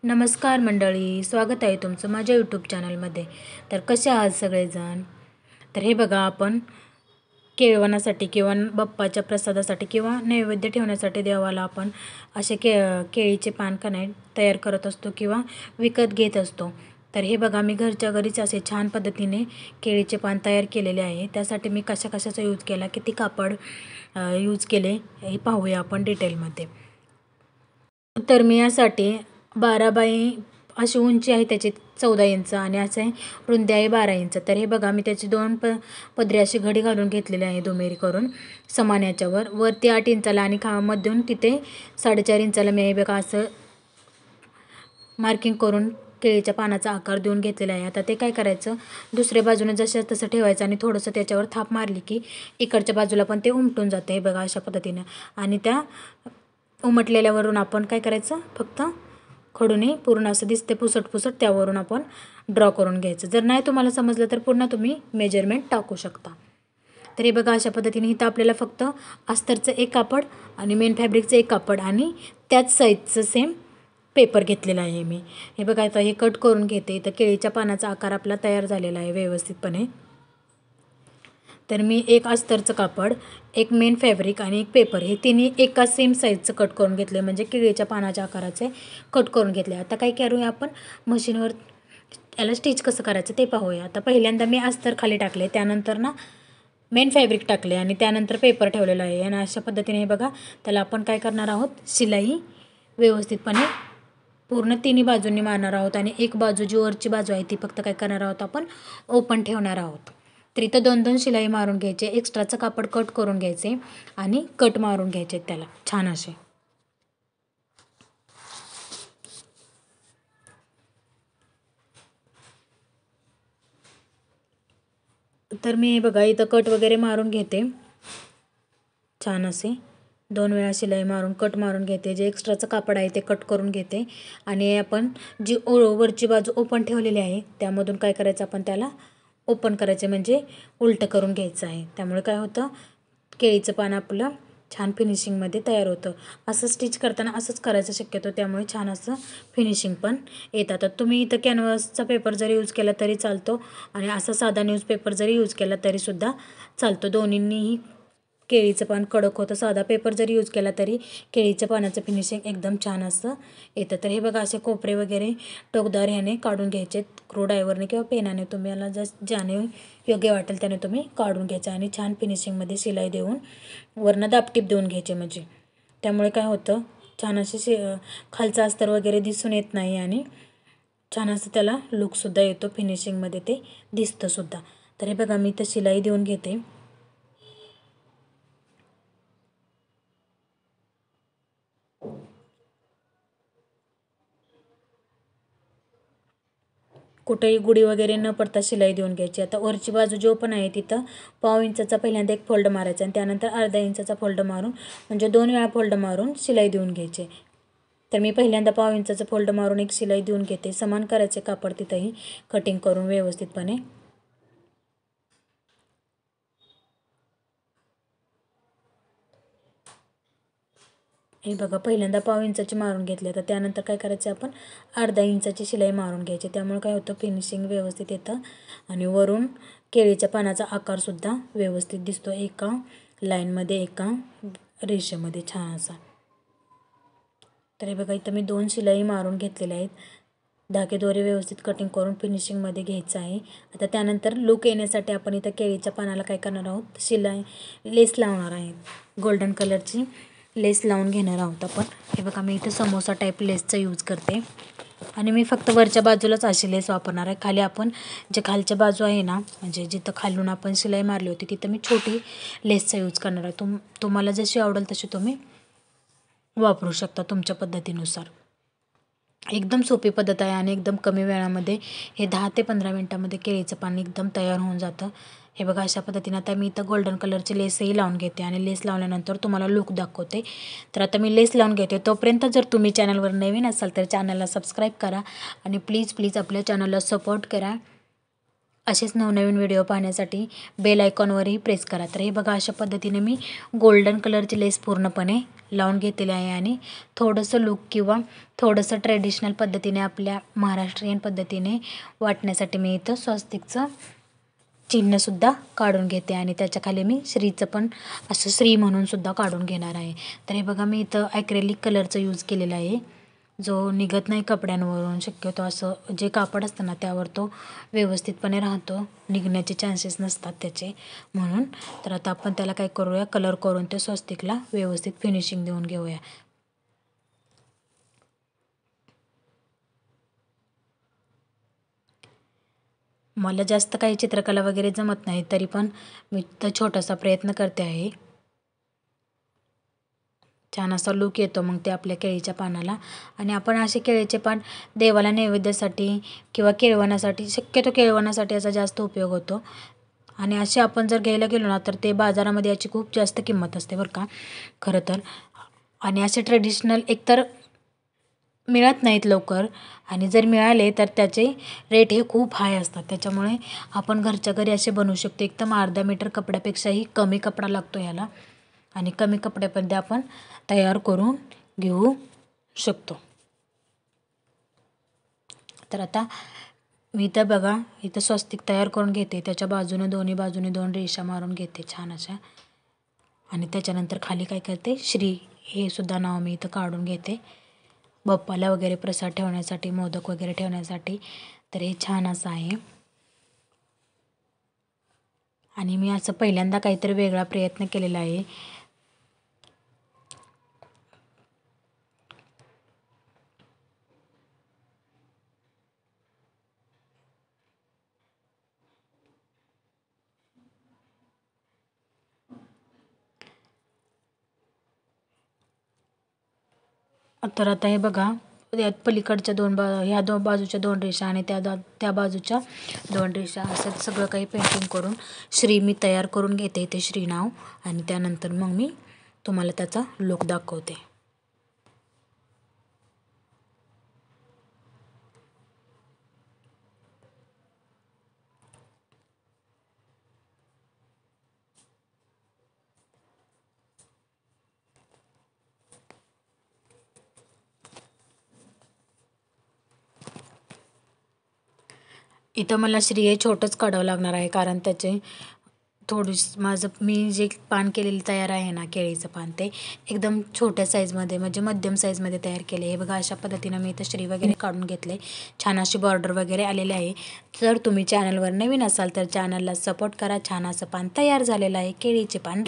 नमस्कार मंडळी, स्वागत आहे तुमचं माझ्या यूट्यूब चॅनलमध्ये. तर कसे आहात सगळेजण? तर हे बघा, आपण केळवणासाठी किंवा बाप्पाच्या प्रसादासाठी किंवा नैवेद्य ठेवण्यासाठी देवाला आपण असे केळीचे पान का नाही तयार करत असतो किंवा विकत घेत असतो. तर हे बघा, मी घरच्या घरीच असे छान पद्धतीने केळीचे पान तयार केलेले आहे. त्यासाठी मी कशाचा यूज केला, किती कापड यूज केले हे पाहूया आपण डिटेलमध्ये. तर मी यासाठी 12 बाय अशी उंची आहे त्याची 14 इंच आणि असे रुंदी आहे 12 इंच. तर हे बघा, मी त्याची दोन पदरी अशी घडी घालून घेतलेली आहे दुमेरी करून समान याच्यावर. वरती 8 इंचाला आणि मधून तिथे 4.5 इंचाला मी हे बघा असं मार्किंग करून केळीच्या पानाचा आकार देऊन घेतलेला आहे. आता ते काय करायचं, दुसऱ्या बाजूने जसं तसं ठेवायचं आणि थोडंसं त्याच्यावर थाप मारली की इकडच्या बाजूला पण ते उमटून जातं. हे बघा अशा पद्धतीनं. आणि त्या उमटलेल्यावरून आपण काय करायचं, फक्त खडूने पूर्ण असं दिसते पुसट त्यावरून आपण ड्रॉ करून घ्यायचं. जर नाही तुम्हाला समजलं तर पुन्हा तुम्ही मेजरमेंट टाकू शकता. तर हे बघा अशा पद्धतीने इथं आपल्याला फक्त अस्तरचं एक कापड आणि मेन फॅब्रिकचं एक कापड आणि त्याच साईजचं सेम पेपर घेतलेला आहे मी. हे बघा, आता हे कट करून घेते. इथं केळीच्या पानाचा आकार आपला तयार झालेला आहे व्यवस्थितपणे. तर मी एक अस्तरचं कापड, एक मेन फॅब्रिक आणि एक पेपर हे तिन्ही एका सेम साईजचं कट करून घेतले, म्हणजे केळीच्या पानाच्या आकाराचे कट करून घेतले. आता काय करूया, आपण मशीनवर याला स्टिच कसं करायचं ते पाहूया. आता पहिल्यांदा मी अस्तर खाली टाकले, त्यानंतर मेन फॅब्रिक टाकले आणि त्यानंतर पेपर ठेवलेला आहे. आणि अशा पद्धतीने हे बघा, त्याला आपण काय करणार आहोत, शिलाई व्यवस्थितपणे पूर्ण तिन्ही बाजूंनी मारणार आहोत आणि एक बाजू जी वरची बाजू आहे ती फक्त काय करणार आहोत, आपण ओपन ठेवणार आहोत. तर इथं 2-2 शिलाई मारून घ्यायचे, एक्स्ट्राचं कापड कट करून घ्यायचे आणि कट मारून घ्यायचे त्याला छान असे. तर मी हे बघा इथं कट वगैरे मारून घेते छान असे. 2 वेळा शिलाई मारून कट मारून घेते. जे एक्स्ट्राचं कापड आहे ते कट करून घेते आणि आपण जी वरची बाजू ओपन ठेवलेली आहे त्यामधून काय करायचं, आपण त्याला ओपन करायचे, म्हणजे उलटं करून घ्यायचं आहे. त्यामुळे काय होतं, केळीचं पान आपलं छान फिनिशिंगमध्ये तयार होतं. असं स्टिच करताना असंच करायचं शक्यतो, त्यामुळे छान असं फिनिशिंग पण येतात. तर तुम्ही इथं कॅनव्हासचा पेपर जरी यूज केला तरी चालतो आणि असा साधा न्यूजपेपर जरी यूज केला तरीसुद्धा चालतो. दोन्हींनीही केळीचं पान कडक होतं. साधा पेपर जरी यूज केला तरी केळीच्या पानाचं फिनिशिंग एकदम छान असं येतं. तर हे बघा, असे कोपरे वगैरे टोकदार ह्याने काढून घ्यायचे, क्रूडायवरने किंवा पेनाने, तुम्हाला ज्याने योग्य वाटेल त्याने तुम्ही काढून घ्यायचे आणि छान फिनिशिंगमध्ये शिलाई देऊन वरनं दाबटीप देऊन घ्यायचे, म्हणजे त्यामुळे काय होतं, छान असे खालचा अस्तर वगैरे दिसून येत नाही आणि छान असं त्याला लुकसुद्धा येतो, फिनिशिंगमध्ये ते दिसतंसुद्धा. तर हे बघा, मी इथं शिलाई देऊन घेते. कुठेही गुढी वगैरे न पडता शिलाई देऊन घ्यायची. आता वरची बाजू जो पण आहे तिथं 1/2 इंचाचा पहिल्यांदा एक फोल्ड मारायचा आणि त्यानंतर 1/2 इंचाचा फोल्ड मारून, म्हणजे 2 वेळा फोल्ड मारून शिलाई देऊन घ्यायचे. तर मी पहिल्यांदा 1/2 इंचाचा फोल्ड मारून एक शिलाई देऊन घेते. समान करायचे कापड तिथंही कटिंग करून व्यवस्थितपणे. हे बघा, पहिल्यांदा 1/2 इंचाची मारून घेतली. तर त्यानंतर काय करायचं, आपण 1/2 इंचाची शिलाई मारून घ्यायची. त्यामुळे काय होतं, फिनिशिंग व्यवस्थित येतं आणि वरून केळीच्या पानाचा आकारसुद्धा व्यवस्थित दिसतो, एका लाईनमध्ये, एका रेषेमध्ये छान असा. तर हे बघा, इथं मी 2 शिलाई मारून घेतलेल्या आहेत. धागेदोरे व्यवस्थित कटिंग करून फिनिशिंगमध्ये घ्यायचं आहे. आता त्यानंतर लुक येण्यासाठी आपण इथं केळीच्या पानाला काय करणार आहोत, लेस लावणार आहे. गोल्डन कलरची लेस लावून घेणार आहोत आपण. हे बघा, मी इथं समोसा टाईप लेसचा यूज करते आणि मी फक्त वरच्या बाजूलाच अशी लेस वापरणार आहे. खाली आपण जे खालच्या बाजू आहे ना, म्हणजे जिथं खालून आपण शिलाई मारली होती तिथं मी छोटी लेसचा यूज करणार आहे. तुम्हाला जशी आवडेल तशी तुम्ही वापरू शकता तुमच्या पद्धतीनुसार. एकदम सोपी पद्धत आहे आणि एकदम कमी वेळामध्ये हे 10 ते 15 मिनटामध्ये केळीचं पान एकदम तयार होऊन जातं. हे बघा, अशा पद्धतीने आता मी इथं गोल्डन कलरची लेसही लावून घेते आणि लेस लावल्यानंतर तुम्हाला लुक दाखवते. तर आता मी लेस लावून घेते. तोपर्यंत जर तुम्ही चॅनलवर नवीन असाल तर चॅनलला सबस्क्राईब करा आणि प्लीज आपल्या चॅनलला सपोर्ट करा असेच नवनवीन व्हिडिओ पाहण्यासाठी बेल आयकॉनवरही प्रेस करा. तर हे बघा अशा पद्धतीने मी गोल्डन कलरची लेस पूर्णपणे लावून घेतलेली आहे आणि थोडंसं लूक किंवा थोडंसं ट्रेडिशनल पद्धतीने आपल्या महाराष्ट्रीयन पद्धतीने वाटण्यासाठी मी इथं स्वस्तिकचं चिन्हसुद्धा काढून घेते आणि त्याच्याखाली मी श्रीचं पण असं श्री म्हणून सुद्धा काढून घेणार आहे. तर हे बघा मी इथं ॲक्रेलिक कलरचं यूज केलेला आहे, जो निघत नाही कपड्यांवरून. शक्यतो असं जे कापड असतं ना त्यावर तो व्यवस्थितपणे राहतो, निघण्याचे चान्सेस नसतात त्याचे म्हणून. तर आता आपण त्याला काय करूया, कलर करून त्या स्वस्तिकला व्यवस्थित फिनिशिंग देऊन घेऊया. मला जास्त काही चित्रकला वगैरे जमत नाही, तरी पण मी तर छोटासा प्रयत्न करते आहे. छान असा लूक येतो मग ते आपल्या केळीच्या पानाला. आणि आपण असे केळीचे पान देवाला नैवेद्यासाठी किंवा केळवणासाठी, शक्यतो केळवणासाठी याचा जास्त उपयोग होतो. आणि असे आपण जर घ्यायला गेलो ना तर ते बाजारामध्ये याची खूप जास्त किंमत असते बरं का खरं तर. आणि असे ट्रेडिशनल एकतर मिळत नाहीत लवकर, आणि जर मिळाले तर त्याचे रेट हे खूप हाय असतात. त्याच्यामुळे आपण घरच्या घरी असे बनवू शकतो. एकदम अर्धा मीटर कपड्यापेक्षाही कमी कपडा लागतो याला, आणि कमी कपड्यामध्ये आपण तयार करून घेऊ शकतो. तर आता मी इथं बघा इथं स्वस्तिक तयार करून घेते. त्याच्या बाजूने दोन्ही बाजूने 2 रेषा मारून घेते छान अशा. आणि त्याच्यानंतर खाली काय करते, श्री हे सुद्धा नाव मी इथं काढून घेते, बाप्पाला वगैरे प्रसाद ठेवण्यासाठी, मोदक वगैरे ठेवण्यासाठी. तर हे छान असं आहे. आणि मी असं पहिल्यांदा काहीतरी वेगळा प्रयत्न केलेला आहे. तर आता हे बघा यात पलीकडच्या ह्या बाजूच्या 2 रेषा आणि त्या बाजूच्या 2 रेषा असं सगळं काही पेंटिंग करून श्री मी तयार करून घेते इथे श्री नाव. आणि त्यानंतर मग मी तुम्हाला त्याचा लूक दाखवते. इथं मला श्री हे छोटंच काढावं लागणार आहे, कारण त्याचे माझं मी जे पान केलेलं तयार आहे ना केळीचं पान, ते एकदम छोट्या साईजमध्ये म्हणजे मध्यम साईजमध्ये तयार केले. हे बघा अशा पद्धतीनं मी इथं श्री वगैरे काढून घेतले. छान अशी बॉर्डर वगैरे आलेले आहे. जर तुम्ही चॅनलवर नवीन असाल तर चॅनलला सपोर्ट करा. छान असं पान तयार झालेलं आहे, केळीचे पान.